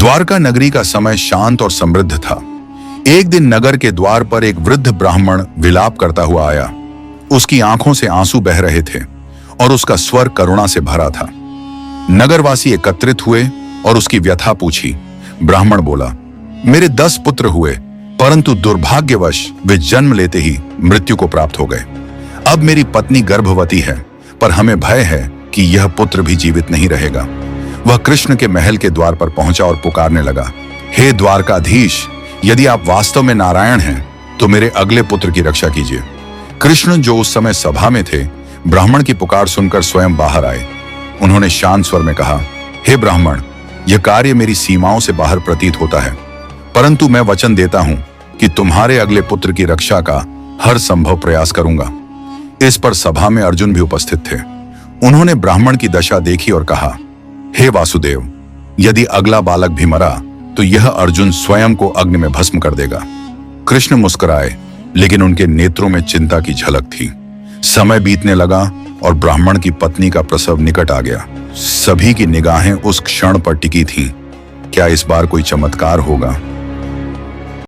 द्वारका नगरी का समय शांत और समृद्ध था। एक दिन नगर के द्वार पर एक वृद्ध ब्राह्मण विलाप करता हुआ आया। उसकी आंखों से आंसू बह रहे थे और उसका स्वर करुणा से भरा था। नगरवासी एकत्रित हुए और उसकी व्यथा पूछी। ब्राह्मण बोला, मेरे 10 पुत्र हुए, परंतु दुर्भाग्यवश वे जन्म लेते ही मृत्यु को प्राप्त हो गए। अब मेरी पत्नी गर्भवती है, पर हमें भय है कि यह पुत्र भी जीवित नहीं रहेगा। वह कृष्ण के महल के द्वार पर पहुंचा और पुकारने लगा, हे द्वारकाधीश, यदि आप वास्तव में नारायण हैं तो मेरे अगले पुत्र की रक्षा कीजिए। कृष्ण, जो उस समय सभा में थे, ब्राह्मण की पुकार सुनकर स्वयं बाहर आए। उन्होंने शांत स्वर में कहा, हे ब्राह्मण, यह कार्य मेरी सीमाओं से बाहर प्रतीत होता है, परंतु मैं वचन देता हूं कि तुम्हारे अगले पुत्र की रक्षा का हर संभव प्रयास करूंगा। इस पर सभा में अर्जुन भी उपस्थित थे। उन्होंने ब्राह्मण की दशा देखी और कहा, हे वासुदेव, यदि अगला बालक भी मरा तो यह अर्जुन स्वयं को अग्नि में भस्म कर देगा। कृष्ण मुस्कुराए, लेकिन उनके नेत्रों में चिंता की झलक थी। समय बीतने लगा और ब्राह्मण की पत्नी का प्रसव निकट आ गया। सभी की निगाहें उस क्षण पर टिकी थीं। क्या इस बार कोई चमत्कार होगा?